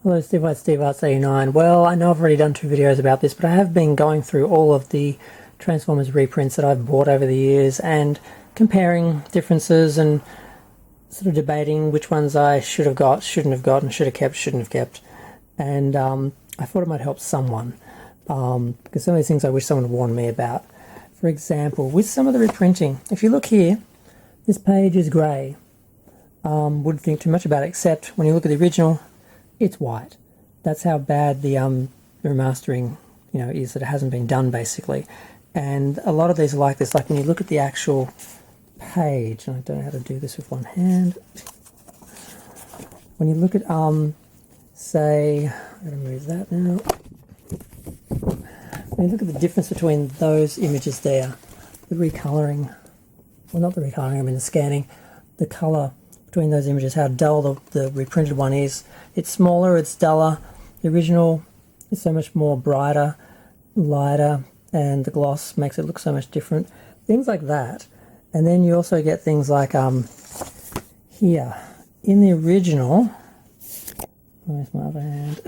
Hello Steve White, Steve Arts 89. Well, I know I've already done 2 videos about this, but I have been going through all of the Transformers reprints that I've bought over the years and comparing differences and sort of debating which ones I should have got, shouldn't have got, and should have kept, shouldn't have kept. And I thought it might help someone, because some of these things I wish someone had warned me about. For example, with some of the reprinting, if you look here, this page is grey. Wouldn't think too much about it, except when you look at the original, it's white. That's how bad the remastering, is, that it hasn't been done basically. And a lot of these are like this. Like when you look at the actual page, and I don't know how to do this with one hand. When you look at say, I'm going to move that now. When you look at the difference between those images there, the recoloring, well, not the recoloring, I mean the scanning, the color between those images, how dull the reprinted one is. It's smaller, it's duller. The original is so much more brighter, lighter, and the gloss makes it look so much different. Things like that. And then you also get things like here, in the original, where's my other hand?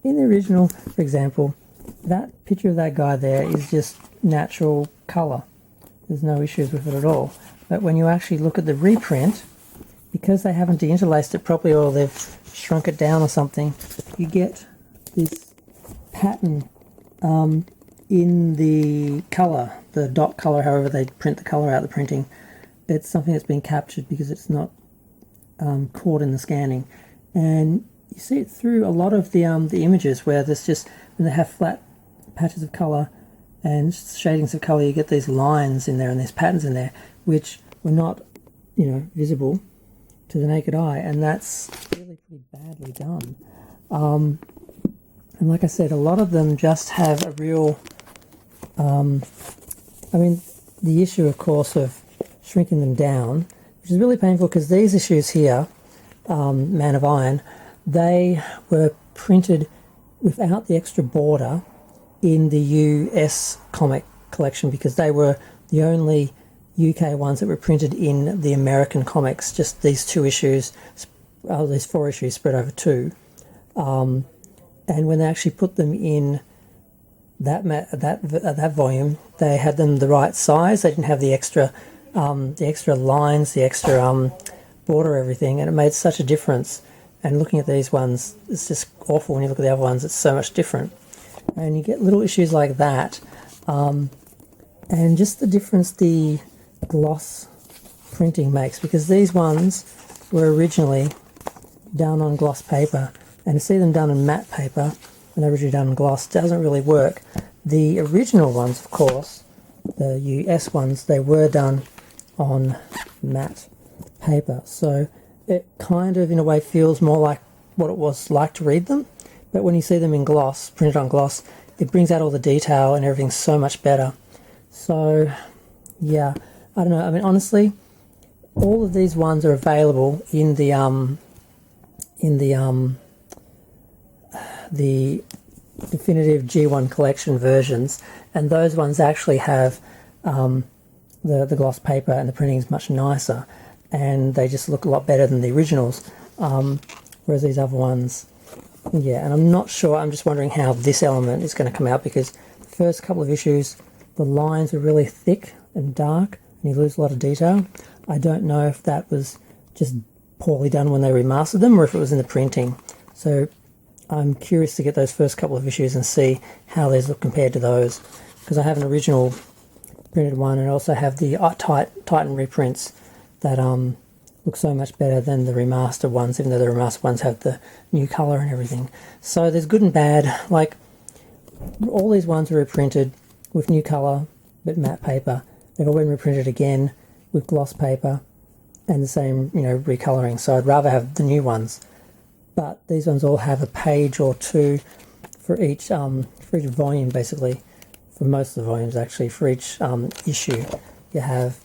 In the original, for example, that picture of that guy there is just natural color. There's no issues with it at all. But when you actually look at the reprint, because they haven't deinterlaced it properly or they've shrunk it down or something, you get this pattern in the colour, the dot colour, however they print the colour out of the printing. It's something that's been captured because it's not caught in the scanning. And you see it through a lot of the images where there's just, when they have flat patches of colour and shadings of colour, you get these lines in there and these patterns in there which were not, visible to the naked eye, and that's really pretty badly done. And like I said, a lot of them just have a real, the issue, of course, of shrinking them down, which is really painful because these issues here, Man of Iron, they were printed without the extra border in the US comic collection because they were the only UK ones that were printed in the American comics, just these 2 issues, these 4 issues spread over 2. And when they actually put them in that volume, they had them the right size. They didn't have the extra lines, the extra border, everything, and it made such a difference. And looking at these ones, it's just awful. When you look at the other ones, it's so much different. And you get little issues like that, and just the difference the gloss printing makes, because these ones were originally done on gloss paper, and to see them done on matte paper and originally done on gloss doesn't really work. The original ones, of course, the US ones, they were done on matte paper, so it kind of in a way feels more like what it was like to read them. But when you see them in gloss, printed on gloss, it brings out all the detail and everything's so much better. So yeah, I don't know. I mean, honestly, all of these ones are available in the definitive G1 collection versions, and those ones actually have the gloss paper, and the printing is much nicer, and they just look a lot better than the originals. Whereas these other ones, yeah, and I'm not sure. I'm just wondering how this element is going to come out, because the first couple of issues, the lines are really thick and dark, and you lose a lot of detail. I don't know if that was just poorly done when they remastered them, or if it was in the printing. So I'm curious to get those first couple of issues and see how these look compared to those, because I have an original printed one, and I also have the Titan reprints that look so much better than the remastered ones, even though the remastered ones have the new colour and everything. So there's good and bad. Like, all these ones were reprinted with new colour but matte paper. They've all been reprinted again with gloss paper and the same, recolouring. So I'd rather have the new ones. But these ones all have a page or 2 for each volume, basically. For most of the volumes, actually. For each issue, you have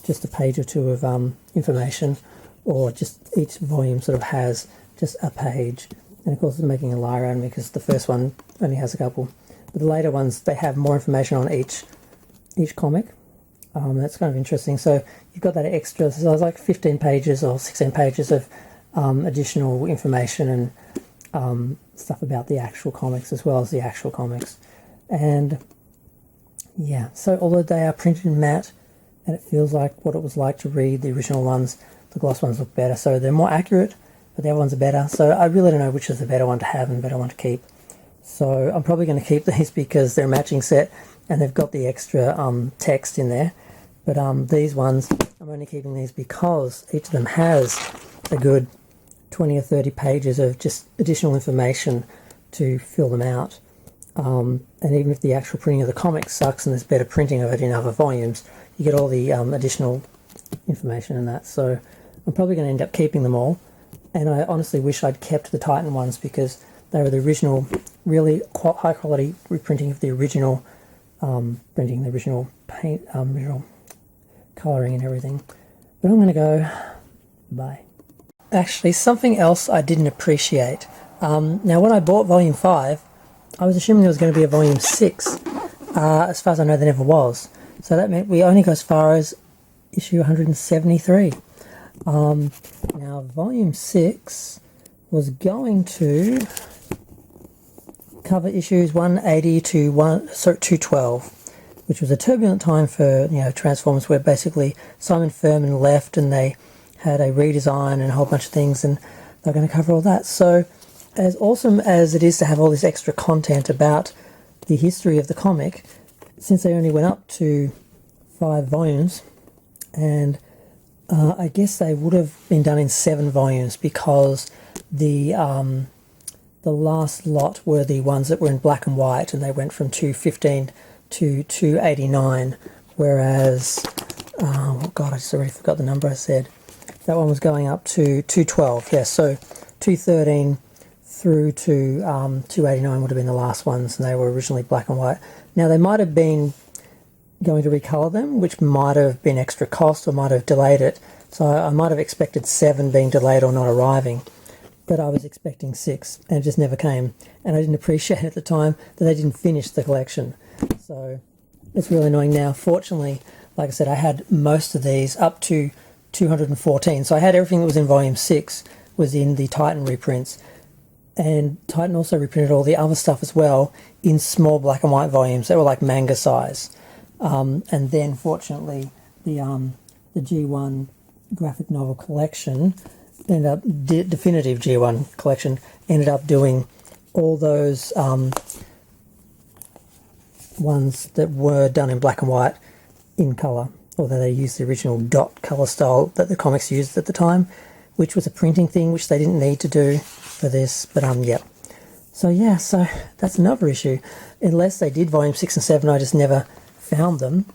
just a page or 2 of information, or just each volume sort of has just a page. And of course, it's making a lie around me because the first one only has a couple. But the later ones, they have more information on each comic. That's kind of interesting. So you've got that extra, so it's like 15 pages or 16 pages of additional information and stuff about the actual comics as well as the actual comics. And yeah, so although they are printed in matte and it feels like what it was like to read the original ones, the gloss ones look better. So they're more accurate, but the other ones are better. So I really don't know which is the better one to have and better one to keep. So I'm probably going to keep these because they're a matching set and they've got the extra text in there. But these ones, I'm only keeping these because each of them has a good 20 or 30 pages of just additional information to fill them out. And even if the actual printing of the comic sucks and there's better printing of it in other volumes, you get all the additional information in that. So I'm probably going to end up keeping them all. And I honestly wish I'd kept the Titan ones because they were the original, really high quality reprinting of the original printing, the original paint, original colouring and everything. But I'm going to go, bye. Actually, something else I didn't appreciate. Now when I bought Volume 5, I was assuming there was going to be a Volume 6. As far as I know, there never was. So that meant we only got as far as issue 173. Now Volume 6 was going to cover issues 180 to 212, which was a turbulent time for Transformers, where basically Simon Furman left and they had a redesign and a whole bunch of things, and they're going to cover all that. So as awesome as it is to have all this extra content about the history of the comic, since they only went up to 5 volumes, and I guess they would have been done in 7 volumes because the last lot were the ones that were in black and white, and they went from 215 to 289, whereas oh god, I just already forgot the number I said. That one was going up to 212. Yes, so 213 through to 289 would have been the last ones, and they were originally black and white. Now they might have been going to recolor them, which might have been extra cost or might have delayed it. So I might have expected 7 being delayed or not arriving, but I was expecting 6 and it just never came. And I didn't appreciate at the time that they didn't finish the collection. So it's really annoying now. Fortunately, like I said, I had most of these up to 214. So I had everything that was in Volume 6 was in the Titan reprints. And Titan also reprinted all the other stuff as well in small black and white volumes that were like manga size. And then fortunately the G1 graphic novel collection ended up, definitive G1 collection ended up doing all those ones that were done in black and white in colour, although they used the original dot colour style that the comics used at the time, which was a printing thing which they didn't need to do for this. But yeah. So yeah, so that's another issue. Unless they did Volume 6 and 7, I just never found them.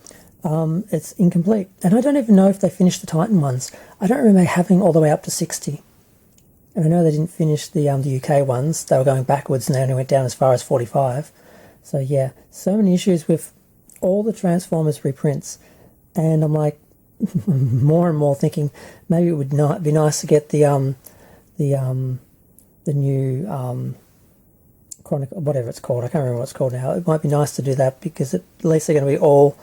It's incomplete. And I don't even know if they finished the Titan ones. I don't remember having all the way up to 60. And I know they didn't finish the UK ones. They were going backwards and they only went down as far as 45. So yeah, so many issues with all the Transformers reprints. And I'm like, more and more thinking maybe it would not be nice to get the new Chronicle, whatever it's called. I can't remember what it's called now. It might be nice to do that because at least they're going to be all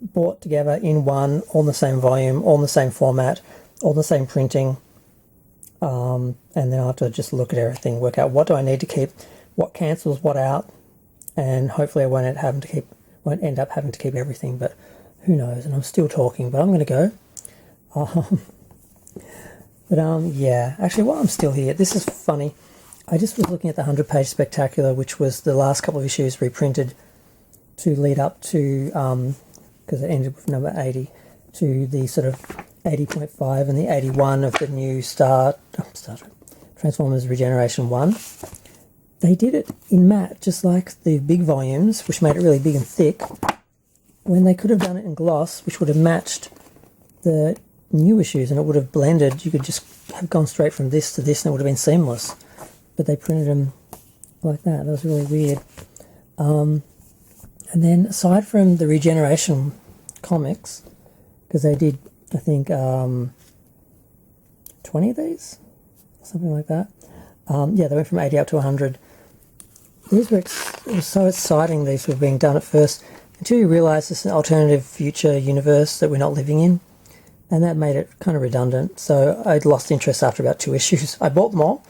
bought together in one, all in the same volume, all in the same format, all in the same printing. And then I'll have to just look at everything, work out what do I need to keep, what cancels what out, and hopefully I won't end up having to keep everything, but who knows. And I'm still talking, but I'm going to go. Yeah, actually while I'm still here, this is funny. I just was looking at the 100-page Spectacular, which was the last couple of issues reprinted to lead up to, because it ended with number 80, to the sort of 80.5 and the 81 of the new Star Trek Transformers Regeneration 1. They did it in matte, just like the big volumes, which made it really big and thick, when they could have done it in gloss, which would have matched the new issues and it would have blended. You could just have gone straight from this to this and it would have been seamless. But they printed them like that. That was really weird. And then aside from the Regeneration comics, because they did, I think, 20 of these, something like that. Yeah, they went from 80 up to 100. These were it was so exciting, these were being done at first, until you realise it's an alternative future universe that we're not living in. and that made it kind of redundant. So I'd lost interest after about 2 issues. I bought them all,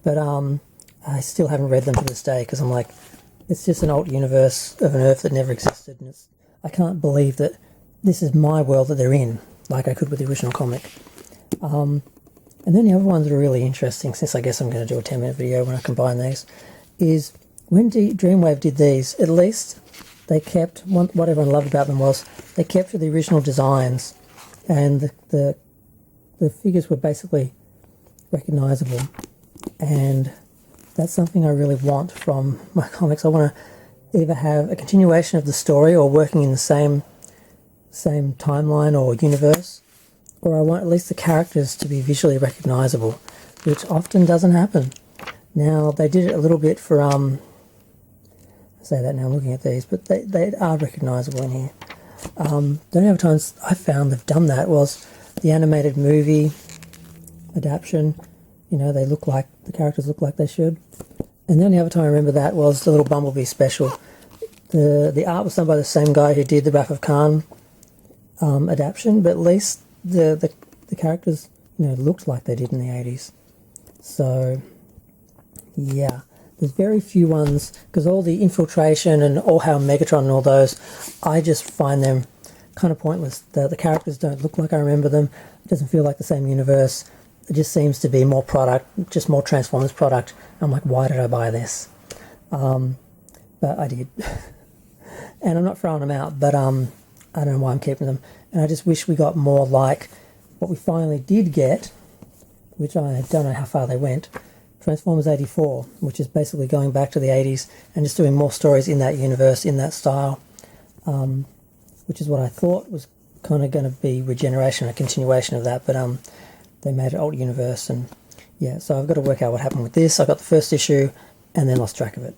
but I still haven't read them to this day because I'm like, it's just an alt universe of an Earth that never existed, and I can't believe that this is my world that they're in, like I could with the original comic. And then the other ones that are really interesting, since I guess I'm going to do a 10-minute video when I combine these, is when Dreamwave did these, at least they kept, what everyone loved about them was, they kept to the original designs, and the figures were basically recognisable, and that's something I really want from my comics. I want to either have a continuation of the story or working in the same timeline or universe, or I want at least the characters to be visually recognisable, which often doesn't happen. Now, they did it a little bit for, I say that now I'm looking at these, but they are recognisable in here. The only other times I found they've done that was the animated movie adaptation. You know, the characters look like they should. And the only other time I remember that was the little Bumblebee special. The art was done by the same guy who did the Wrath of Khan adaptation, but at least the characters, you know, looked like they did in the 80s. So yeah, there's very few ones, because all the Infiltration and All Hail Megatron and all those, I just find them kind of pointless. The characters don't look like I remember them. It doesn't feel like the same universe. It just seems to be more product, just more Transformers product. I'm like, why did I buy this? But I did. And I'm not throwing them out, but I don't know why I'm keeping them. And I just wish we got more like what we finally did get, which I don't know how far they went, Transformers 84, which is basically going back to the 80s and just doing more stories in that universe, in that style, which is what I thought was kind of going to be regeneration, a continuation of that, but they made it alt universe, and yeah, so I've got to work out what happened with this. I got the first issue and then lost track of it.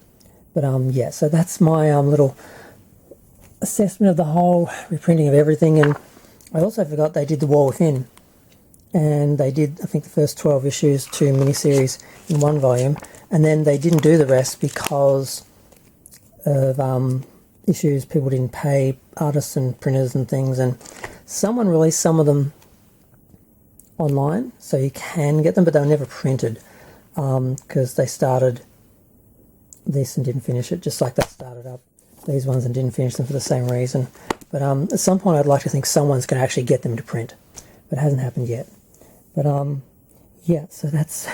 But yeah, so that's my little assessment of the whole reprinting of everything. And I also forgot they did The War Within, and they did, I think, the first 12 issues, 2 miniseries in 1 volume, and then they didn't do the rest because of issues. People didn't pay artists and printers and things, and someone released some of them online, so you can get them, but they were never printed because they started this and didn't finish it, just like they started up these ones and didn't finish them for the same reason. But at some point I'd like to think someone's going to actually get them to print, but it hasn't happened yet. But yeah, so that's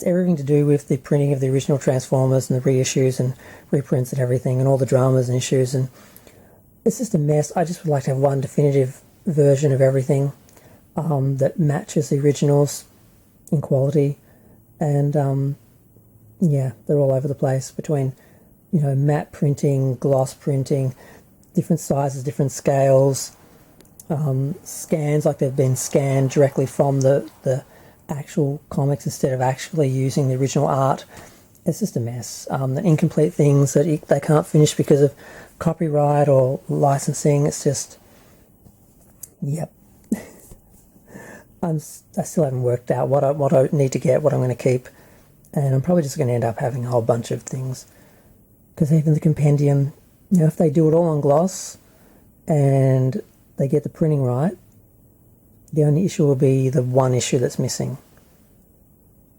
everything to do with the printing of the original Transformers and the reissues and reprints and everything, and all the dramas and issues, and it's just a mess. I just would like to have one definitive version of everything that matches the originals in quality, and yeah, they're all over the place between, you know, matte printing, gloss printing, different sizes, different scales, scans, like they've been scanned directly from the actual comics instead of actually using the original art. It's just a mess. The incomplete things that they can't finish because of copyright or licensing. It's just, yep. I still haven't worked out what I need to get, what I'm going to keep, and I'm probably just going to end up having a whole bunch of things, because even the compendium, you know, if they do it all on gloss and they get the printing right, the only issue will be the one issue that's missing,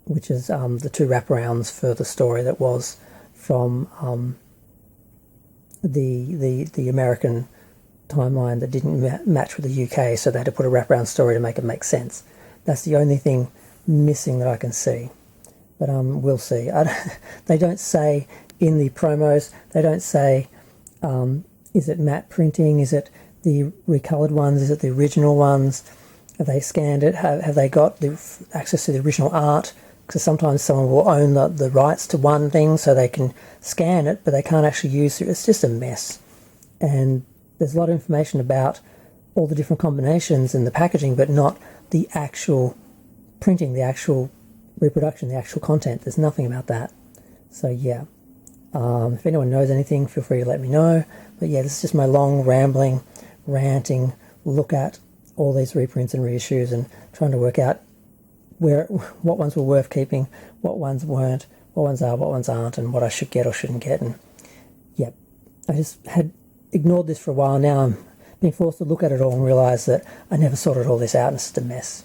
which is the 2 wraparounds for the story that was from the American timeline that didn't match with the UK, so they had to put a wraparound story to make it make sense. That's the only thing missing that I can see, but we'll see. They don't say in the promos, they don't say is it matte printing, is it the recolored ones, is it the original ones, have they scanned it, have they got the access to the original art, because sometimes someone will own the rights to one thing so they can scan it, but they can't actually use it. It's just a mess, and there's a lot of information about all the different combinations in the packaging, but not the actual printing, the actual reproduction, the actual content. There's nothing about that. So yeah, if anyone knows anything, feel free to let me know. But yeah, this is just my long, rambling, ranting look at all these reprints and reissues and trying to work out what ones were worth keeping, what ones weren't, what ones are, what ones aren't, and what I should get or shouldn't get. And yeah, I just had ignored this for a while. Now I'm been forced to look at it all and realise that I never sorted all this out and it's just a mess.